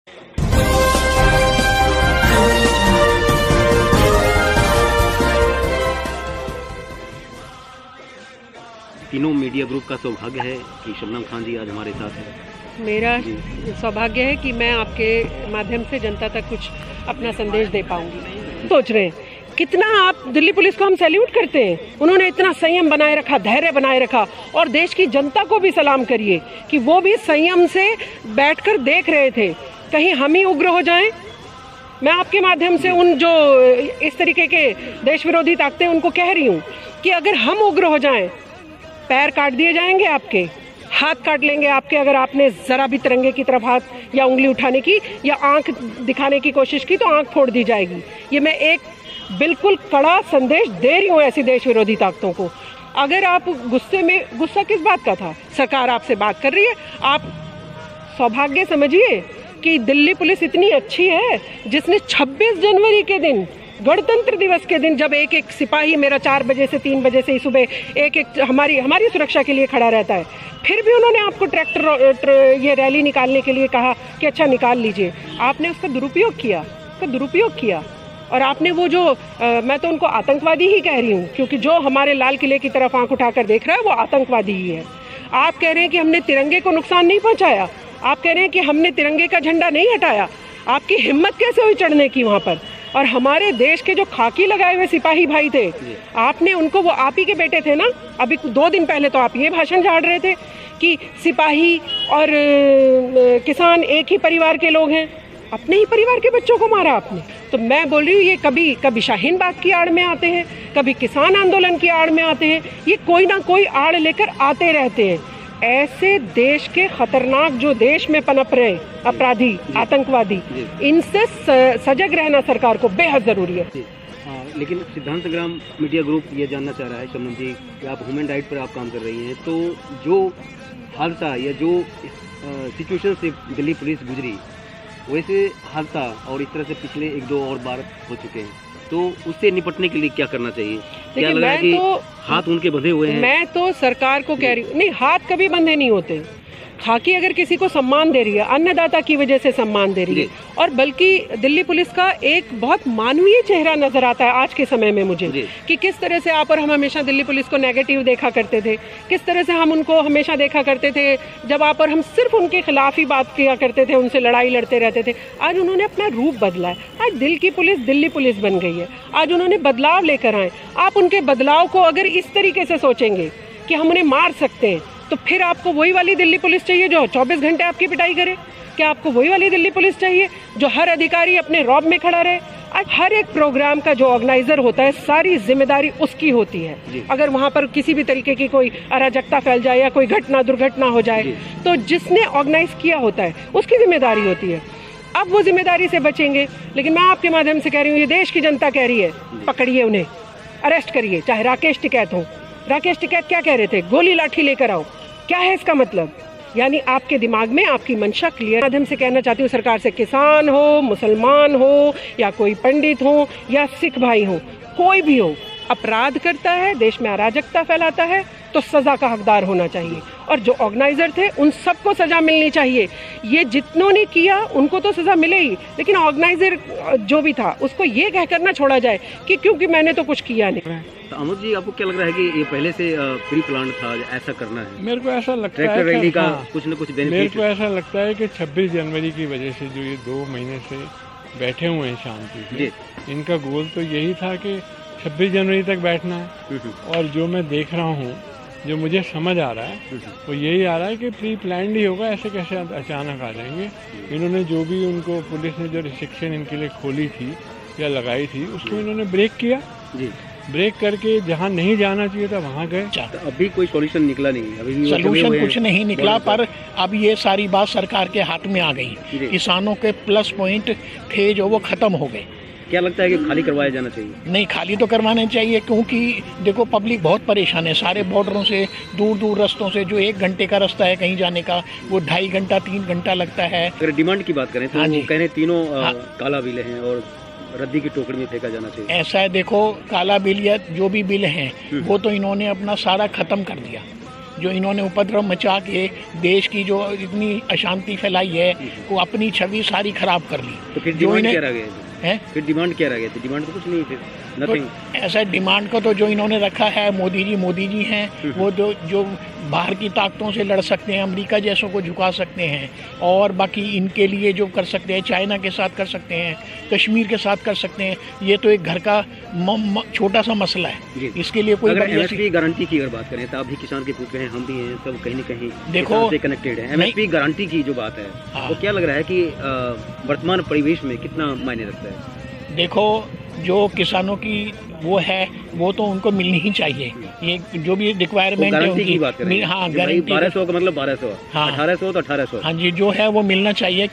तीनों media group का सौभाग्य है कि शबनम खान जी आज हमारे साथ हैं। मेरा सौभाग्य है कि मैं आपके माध्यम से जनता तक कुछ अपना संदेश दे पाऊंगी। सोच रहे हैं कितना आप दिल्ली पुलिस को हम सैल्यूट करते हैं, उन्होंने इतना संयम बनाए रखा, धैर्य बनाए रखा, और देश की जनता को भी सलाम करिए कि वो भी संयम से बैठकर देख रहे थे कहीं हम ही उग्र हो जाएं। मैं आपके माध्यम से उन जो इस तरीके के देश विरोधी ताकतें उनको कह रही हूँ कि अगर हम उग्र हो जाएं, पैर काट दिए जाएंगे आपके, हाथ काट लेंगे आपके, अगर आपने ज़रा भी तिरंगे की तरफ हाथ या उंगली उठाने की या आंख दिखाने की कोशिश की तो आंख फोड़ दी जाएगी। ये मैं एक बिल्कुल कड़ा संदेश दे रही हूँ ऐसी देश विरोधी ताकतों को। अगर आप गुस्सा किस बात का था? सरकार आपसे बात कर रही है, आप सौभाग्य समझिए कि दिल्ली पुलिस इतनी अच्छी है जिसने 26 जनवरी के दिन, गणतंत्र दिवस के दिन, जब एक एक सिपाही मेरा 4 बजे से 3 बजे से सुबह एक एक हमारी सुरक्षा के लिए खड़ा रहता है, फिर भी उन्होंने आपको ये रैली निकालने के लिए कहा कि अच्छा निकाल लीजिए। आपने उसका दुरुपयोग किया और आपने वो जो मैं तो उनको आतंकवादी ही कह रही हूँ, क्योंकि जो हमारे लाल किले की तरफ आंख उठाकर देख रहा है वो आतंकवादी ही है। आप कह रहे हैं कि हमने तिरंगे को नुकसान नहीं पहुँचाया, आप कह रहे हैं कि हमने तिरंगे का झंडा नहीं हटाया। आपकी हिम्मत कैसे हुई चढ़ने की वहाँ पर? और हमारे देश के जो खाकी लगाए हुए सिपाही भाई थे, आपने उनको, वो आप ही के बेटे थे ना, अभी 2 दिन पहले तो आप ये भाषण झाड़ रहे थे कि सिपाही और किसान एक ही परिवार के लोग हैं। अपने ही परिवार के बच्चों को मारा आपने। तो मैं बोल रही हूँ ये कभी शाहीन बाग की आड़ में आते हैं, कभी किसान आंदोलन की आड़ में आते हैं, ये कोई ना कोई आड़ लेकर आते रहते हैं। ऐसे देश के खतरनाक जो देश में पनप रहे अपराधी, आतंकवादी, इनसे सजग रहना सरकार को बेहद जरूरी है। लेकिन सिद्धांत संग्राम मीडिया ग्रुप ये जानना चाह रहा है शबनम जी कि आप ह्यूमन राइट पर आप काम कर रही हैं, तो जो हादसा या जो सिचुएशन से दिल्ली पुलिस गुजरी, वैसे हादसा और इस तरह से पिछले 1-2 और बार हो चुके हैं, तो उससे निपटने के लिए क्या करना चाहिए? क्या लग रहा है कि हाथ उनके बंधे हुए हैं? मैं तो सरकार को कह रही हूँ, नहीं, हाथ कभी बंधे नहीं होते। खाकी अगर किसी को सम्मान दे रही है, अन्नदाता की वजह से सम्मान दे रही है, और बल्कि दिल्ली पुलिस का एक बहुत मानवीय चेहरा नजर आता है आज के समय में मुझे, कि किस तरह से आप और हम हमेशा दिल्ली पुलिस को नेगेटिव देखा करते थे, किस तरह से हम उनको हमेशा देखा करते थे जब आप और हम सिर्फ उनके खिलाफ ही बात किया करते थे, उनसे लड़ाई लड़ते रहते थे। आज उन्होंने अपना रूप बदला है, आज दिल की पुलिस दिल्ली पुलिस बन गई है। आज उन्होंने बदलाव लेकर आए। आप उनके बदलाव को अगर इस तरीके से सोचेंगे कि हम उन्हें मार सकते हैं, तो फिर आपको वही वाली दिल्ली पुलिस चाहिए जो 24 घंटे आपकी पिटाई करे? क्या आपको वही वाली दिल्ली पुलिस चाहिए जो हर अधिकारी अपने रौब में खड़ा रहे? आज हर एक प्रोग्राम का जो ऑर्गेनाइजर होता है, सारी जिम्मेदारी उसकी होती है। अगर वहाँ पर किसी भी तरीके की कोई अराजकता फैल जाए या कोई दुर्घटना हो जाए, तो जिसने ऑर्गेनाइज किया होता है उसकी जिम्मेदारी होती है। अब वो जिम्मेदारी से बचेंगे। लेकिन मैं आपके माध्यम से कह रही हूँ, ये देश की जनता कह रही है, पकड़िए उन्हें, अरेस्ट करिए, चाहे राकेश टिकैत हो। राकेश टिकैत क्या कह रहे थे? गोली लाठी लेकर आओ। क्या है इसका मतलब? यानी आपके दिमाग में आपकी मंशा क्लियर। माध्यम से कहना चाहती हूँ सरकार से, किसान हो, मुसलमान हो, या कोई पंडित हो, या सिख भाई हो, कोई भी हो, अपराध करता है, देश में अराजकता फैलाता है, तो सज़ा का हकदार होना चाहिए। और जो ऑर्गेनाइजर थे उन सबको सज़ा मिलनी चाहिए। ये जितनों ने किया उनको तो सज़ा मिले ही, लेकिन ऑर्गेनाइजर जो भी था उसको ये कहकर ना छोड़ा जाए कि क्योंकि मैंने तो कुछ किया नहीं। तो अमोद जी, आपको क्या लग रहा है कि ये पहले से प्री प्लान था, ऐसा करना है? मेरे को ऐसा लगता है ट्रैक्टर रैली का कुछ न कुछ बेनिफिट। मेरे को ऐसा लगता है कि 26 जनवरी की वजह से जो ये 2 महीने से बैठे हुए हैं शांति से, इनका गोल तो यही था कि 26 जनवरी तक बैठना है। और जो मैं देख रहा हूँ, जो मुझे समझ आ रहा है, वो यही आ रहा है कि प्री प्लान्ड ही होगा। ऐसे कैसे अचानक आ जाएंगे? इन्होंने जो भी उनको पुलिस ने जो रिस्ट्रिक्शन इनके लिए खोली थी या लगाई थी, उसको इन्होंने ब्रेक किया। ब्रेक करके जहाँ नहीं जाना चाहिए था वहाँ गए। तो अभी कोई सॉल्यूशन निकला नहीं, अभी सॉल्यूशन कुछ नहीं निकला। पर अब ये सारी बात सरकार के हाथ में आ गई। किसानों के प्लस पॉइंट थे जो वो खत्म हो गए। क्या लगता है कि खाली करवाया जाना चाहिए? नहीं, खाली तो करवाने चाहिए, क्योंकि देखो पब्लिक बहुत परेशान है। सारे बॉर्डरों से, दूर दूर रास्तों से, जो 1 घंटे का रास्ता है कहीं जाने का, वो 2.5 घंटा 3 घंटा लगता है। अगर डिमांड की बात करें तो वो कह रहे तीनों काला बिल हैं और रद्दी की टोकरी में फेंका जाना चाहिए। ऐसा है, देखो काला बिल या जो भी बिल हैं वो तो इन्होंने अपना सारा खत्म कर दिया। जो इन्होंने उपद्रव मचा के देश की जो इतनी अशांति फैलाई है, वो अपनी छवि सारी खराब कर ली। तो फिर जो डिमांड इन्हें क्या रह गया है, फिर डिमांड क्या रह गया? तो डिमांड तो कुछ नहीं फिर, तो नथिंग। ऐसा डिमांड को तो जो इन्होंने रखा है मोदी जी हैं, वो जो बाहर की ताकतों से लड़ सकते हैं, अमेरिका जैसों को झुका सकते हैं, और बाकी इनके लिए जो कर सकते हैं, चाइना के साथ कर सकते हैं, कश्मीर के साथ कर सकते हैं। ये तो एक घर का छोटा सा मसला है, इसके लिए कोई अगर एमएसपी गारंटी की अगर बात करें तो आप भी किसान के पुत्र हैं, हम भी हैं, सब कहीं न कहीं देखो से कनेक्टेड है। एमएसपी गारंटी की जो बात है, हाँ। वो क्या लग रहा है कि वर्तमान परिवेश में कितना मायने रखता है? देखो, जो किसानों की वो है, वो तो उनको मिलनी ही चाहिए। ये जो भी रिक्वायरमेंट है गारंटी की बात करें, हाँ, गारंटी 1200 का मतलब 1200, हाँ, 1800 तो 1800। हाँ जी, जो है वो मिलना चाहिए।